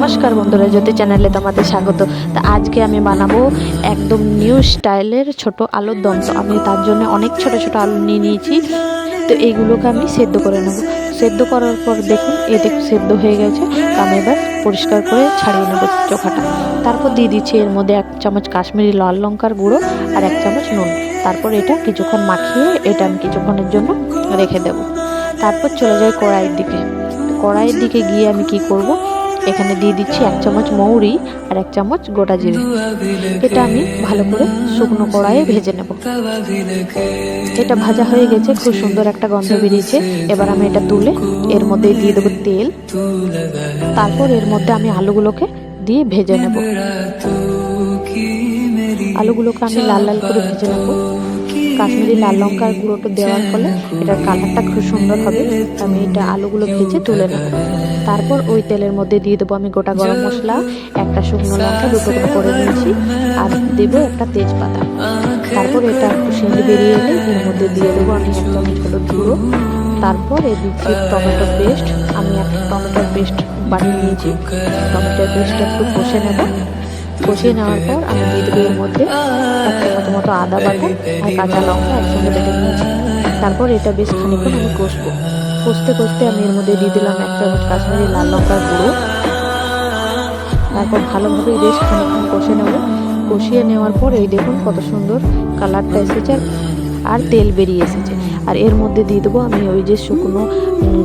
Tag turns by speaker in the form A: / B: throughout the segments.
A: নমস্কার বন্ধুরা, জ্যোতি চ্যানেলে তোমাদের স্বাগত। তো আজকে আমি বানাবো একদম নিউ স্টাইলের ছোট আলুর দম। তো আমি তার জন্য অনেক ছোট ছোট আলু নিয়ে নিয়েছি। তো এইগুলোকে আমি সেদ্ধ করে নেব। সেদ্ধ করার পর দেখুন এটি সেদ্ধ হয়ে গেছে। তো আমি এবার পরিষ্কার করে ছাড়িয়ে নেব চোখাটা। তারপর দিয়ে দিচ্ছি এর মধ্যে 1 চামচ কাশ্মীরি লাল লঙ্কার গুঁড়ো আর 1 চামচ নুন। তারপর এটা কিছুক্ষণ মাখিয়ে এটা আমি কিছুক্ষণের জন্য রেখে দেব। তারপর চলে যাই কড়াইয়ের দিকে গিয়ে আমি কি করব, এখানে দিয়ে দিচ্ছি 1 চামচ মৌরি আর 1 চামচ গোটা জিরে। এটা আমি ভালো করে শুকনো কড়াইয়ে ভেজে নেব। এটা ভাজা হয়ে গেছে, খুব সুন্দর একটা গন্ধ বেরিয়েছে। এবার আমি এটা তুলে এর মধ্যে দিয়ে দেবো তেল। তারপর এর মধ্যে আমি আলুগুলোকে দিয়ে ভেজে নেব। আলুগুলোকে আমি লাল লাল করে ভেজে নেব। কাশ্মীরি লাল লঙ্কার গুঁড়োটা দেওয়ার ফলে এটার কালারটা খুব সুন্দর হবে। আমি এটা আলুগুলো ভেজে তুলে নেব। তারপর ওই তেলের মধ্যে দিয়ে দেবো আমি গোটা গরম মশলা, একটা শুকনো লঙ্কা 2 টুকরো করে নিয়েছি, আর দেবো একটা তেজপাতা। তারপর এটা একটু সেন্ট বেরিয়ে এলে এর মধ্যে দিয়ে দেবো আমি 1 চামচ হলুদ গুঁড়ো। তারপর এর দিচ্ছি টমেটো পেস্ট। আমি একটা টমেটোর পেস্ট বানিয়ে নিয়েছি। টমেটোর পেস্টটা একটু কষে নেব। কষিয়ে নেওয়ার পর আমি দিয়ে দেবো এর মধ্যে 1 চামচ মতো আদা বাটা আর কাঁচা লঙ্কা একসঙ্গে বেটে নিয়েছি। তারপর এটা বেশ খানিকক্ষণ আমি কষবো। কষতে কষতে আমি এর মধ্যে দিয়ে দিলাম 1 চামচ কাশ্মীরি লাল লঙ্কার গুঁড়ো। তারপর ভালোভাবে বেশ খানিকক্ষণ কষে নেব। কষিয়ে নেওয়ার পর এই দেখুন কত সুন্দর কালারটা এসেছে আর তেল বেরিয়ে এসেছে। আর এর মধ্যে দিয়ে দেবো আমি ওই যে শুকনো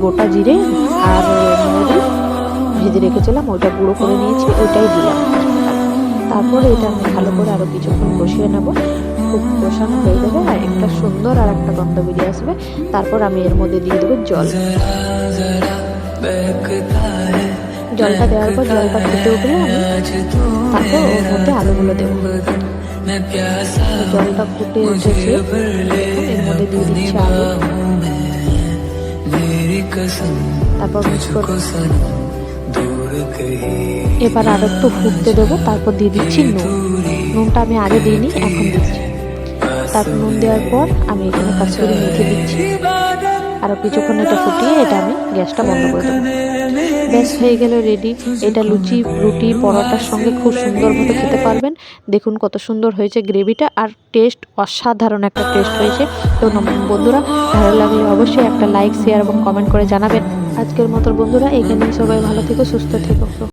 A: গোটা জিরে আর মৌরি ভেজে রেখেছিলাম, ওইটা গুঁড়ো করে নিয়েছি, ওইটাই দিলাম। তারপরে এটা আমি ভালো করে আরও কিছুক্ষণ কষিয়ে নেব। খুব কষানো হয়ে যাবে আর একটা সুন্দর আর একটা গন্ধ বেরিয়ে আসবে। তারপর আমি এর মধ্যে দিয়ে দেবো জল। জলটা দেওয়ার পর জলটা ফুটে উঠলে আমি তারপর ওর মধ্যে আলুগুলো দেবো। জলটা ফুটে উঠেছে, এর মধ্যে দিয়ে দিচ্ছি আলু। তারপর মিক্স করে এবার আর একটু ফুটতে দেবো। তারপর দিয়ে দিচ্ছি নুনটা আমি আগে দিইনি, এখন দিচ্ছি। তারপর নুন দেওয়ার পর আমি এখানে কাশ্মীরি মেথি দিচ্ছি। আরও কিছুক্ষণ এটা ফুটিয়ে এটা আমি গ্যাসটা বন্ধ করে দেবো। ব্যাস হয়ে গেল রেডি। এটা লুচি, রুটি, পরোটার সঙ্গে খুব সুন্দরভাবে খেতে পারবেন। দেখুন কত সুন্দর হয়েছে গ্রেভিটা, আর টেস্ট অসাধারণ একটা টেস্ট হয়েছে। তো বন্ধুরা, ভালো লাগলে অবশ্যই একটা লাইক, শেয়ার এবং কমেন্ট করে জানাবেন। আজকের মতো বন্ধুরা এখানেই, সবাই ভালো থেকো, সুস্থ থেকো।